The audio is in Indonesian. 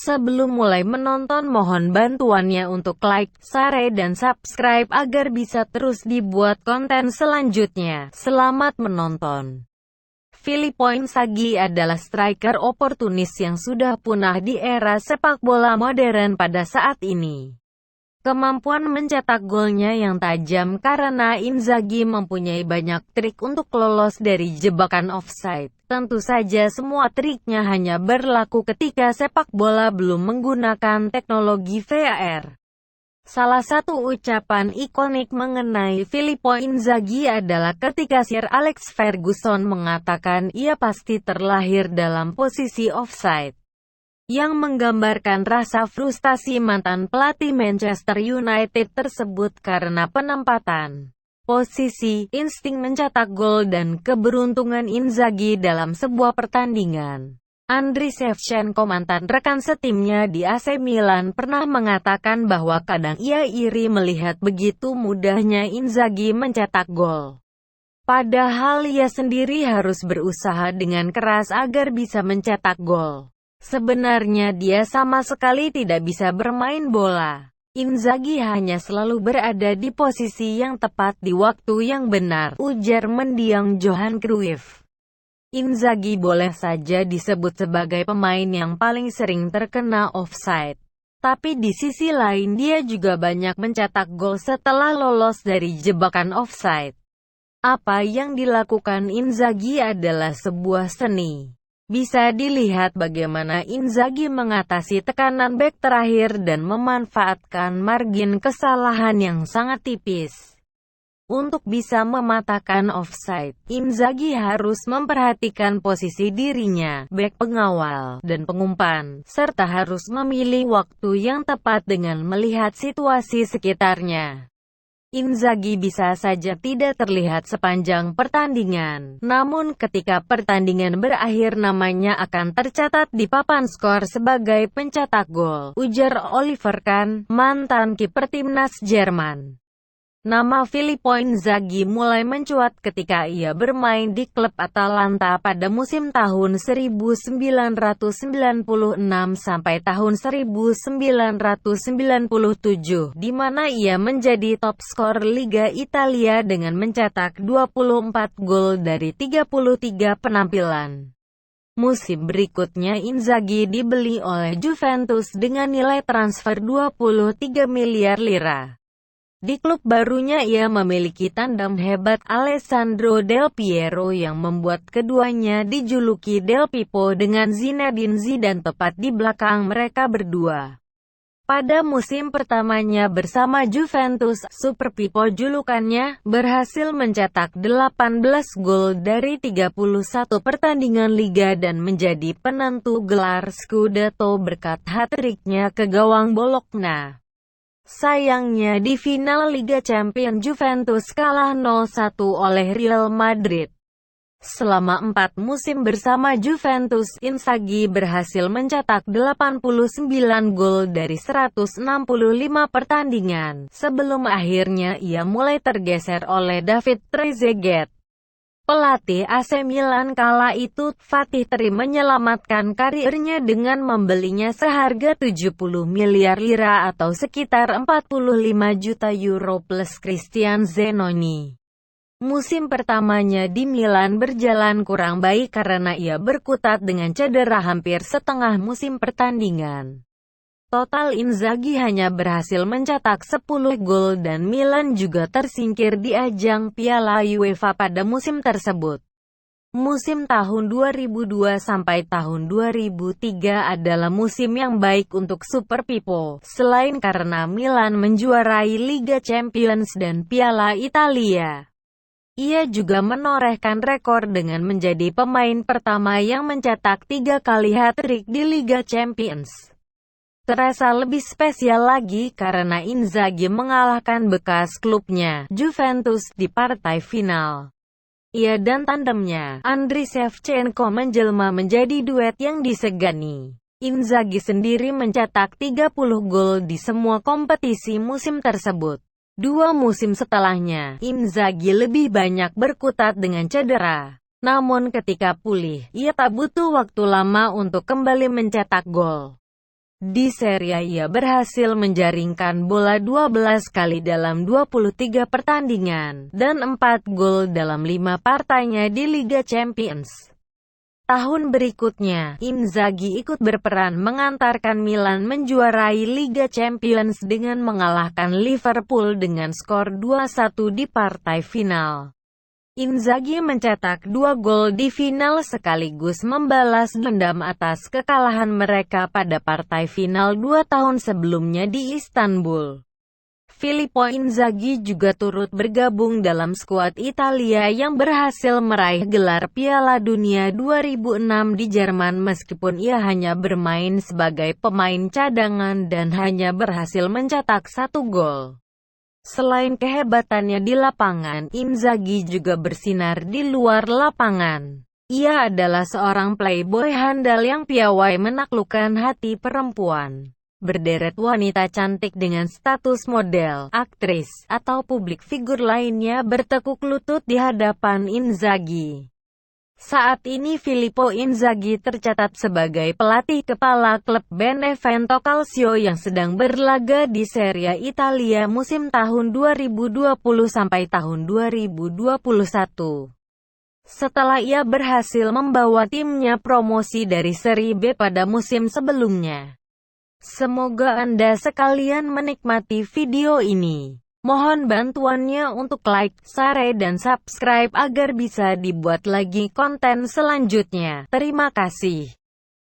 Sebelum mulai menonton, mohon bantuannya untuk like, share, dan subscribe agar bisa terus dibuat konten selanjutnya. Selamat menonton. Filippo Inzaghi adalah striker oportunis yang sudah punah di era sepak bola modern pada saat ini. Kemampuan mencetak golnya yang tajam karena Inzaghi mempunyai banyak trik untuk lolos dari jebakan offside. Tentu saja semua triknya hanya berlaku ketika sepak bola belum menggunakan teknologi VAR. Salah satu ucapan ikonik mengenai Filippo Inzaghi adalah ketika Sir Alex Ferguson mengatakan ia pasti terlahir dalam posisi offside, yang menggambarkan rasa frustasi mantan pelatih Manchester United tersebut karena penempatan posisi, insting mencetak gol dan keberuntungan Inzaghi dalam sebuah pertandingan. Andriy Shevchenko, mantan rekan setimnya di AC Milan, pernah mengatakan bahwa kadang ia iri melihat begitu mudahnya Inzaghi mencetak gol. Padahal ia sendiri harus berusaha dengan keras agar bisa mencetak gol. Sebenarnya dia sama sekali tidak bisa bermain bola. Inzaghi hanya selalu berada di posisi yang tepat di waktu yang benar, ujar mendiang Johan Cruyff. Inzaghi boleh saja disebut sebagai pemain yang paling sering terkena offside. Tapi di sisi lain dia juga banyak mencetak gol setelah lolos dari jebakan offside. Apa yang dilakukan Inzaghi adalah sebuah seni. Bisa dilihat bagaimana Inzaghi mengatasi tekanan bek terakhir dan memanfaatkan margin kesalahan yang sangat tipis. Untuk bisa mematahkan offside, Inzaghi harus memperhatikan posisi dirinya, bek pengawal, dan pengumpan, serta harus memilih waktu yang tepat dengan melihat situasi sekitarnya. Inzaghi bisa saja tidak terlihat sepanjang pertandingan, namun ketika pertandingan berakhir namanya akan tercatat di papan skor sebagai pencetak gol, ujar Oliver Kahn, mantan kiper timnas Jerman. Nama Filippo Inzaghi mulai mencuat ketika ia bermain di klub Atalanta pada musim tahun 1996 sampai tahun 1997, di mana ia menjadi top skor Liga Italia dengan mencetak 24 gol dari 33 penampilan. Musim berikutnya Inzaghi dibeli oleh Juventus dengan nilai transfer 23 miliar lira. Di klub barunya ia memiliki tandem hebat Alessandro Del Piero yang membuat keduanya dijuluki Del Pipo dengan Zinedine Zidane tepat di belakang mereka berdua. Pada musim pertamanya bersama Juventus, Super Pipo julukannya, berhasil mencetak 18 gol dari 31 pertandingan liga dan menjadi penentu gelar Scudetto berkat hat-triknya ke gawang Bologna. Sayangnya di final Liga Champions Juventus kalah 0-1 oleh Real Madrid. Selama 4 musim bersama Juventus, Inzaghi berhasil mencetak 89 gol dari 165 pertandingan, sebelum akhirnya ia mulai tergeser oleh David Trezeguet. Pelatih AC Milan kala itu, Fatih Terim, menyelamatkan karirnya dengan membelinya seharga 70 miliar lira atau sekitar 45 juta euro plus Christian Zenoni. Musim pertamanya di Milan berjalan kurang baik karena ia berkutat dengan cedera hampir setengah musim pertandingan. Total Inzaghi hanya berhasil mencetak 10 gol dan Milan juga tersingkir di ajang Piala UEFA pada musim tersebut. Musim tahun 2002 sampai tahun 2003 adalah musim yang baik untuk Super Pipo, selain karena Milan menjuarai Liga Champions dan Piala Italia. Ia juga menorehkan rekor dengan menjadi pemain pertama yang mencetak 3 kali hat-trick di Liga Champions. Terasa lebih spesial lagi karena Inzaghi mengalahkan bekas klubnya, Juventus, di partai final. Ia dan tandemnya, Andriy Shevchenko, menjelma menjadi duet yang disegani. Inzaghi sendiri mencetak 30 gol di semua kompetisi musim tersebut. 2 musim setelahnya, Inzaghi lebih banyak berkutat dengan cedera. Namun ketika pulih, ia tak butuh waktu lama untuk kembali mencetak gol. Di Serie A ia berhasil menjaringkan bola 12 kali dalam 23 pertandingan, dan 4 gol dalam 5 partainya di Liga Champions. Tahun berikutnya, Inzaghi ikut berperan mengantarkan Milan menjuarai Liga Champions dengan mengalahkan Liverpool dengan skor 2-1 di partai final. Inzaghi mencetak 2 gol di final sekaligus membalas dendam atas kekalahan mereka pada partai final 2 tahun sebelumnya di Istanbul. Filippo Inzaghi juga turut bergabung dalam skuad Italia yang berhasil meraih gelar Piala Dunia 2006 di Jerman meskipun ia hanya bermain sebagai pemain cadangan dan hanya berhasil mencetak 1 gol. Selain kehebatannya di lapangan, Inzaghi juga bersinar di luar lapangan. Ia adalah seorang playboy handal yang piawai menaklukkan hati perempuan. Berderet wanita cantik dengan status model, aktris, atau publik figur lainnya bertekuk lutut di hadapan Inzaghi. Saat ini Filippo Inzaghi tercatat sebagai pelatih kepala klub Benevento Calcio yang sedang berlaga di Serie A Italia musim tahun 2020 sampai tahun 2021. Setelah ia berhasil membawa timnya promosi dari Serie B pada musim sebelumnya. Semoga Anda sekalian menikmati video ini. Mohon bantuannya untuk like, share, dan subscribe agar bisa dibuat lagi konten selanjutnya. Terima kasih.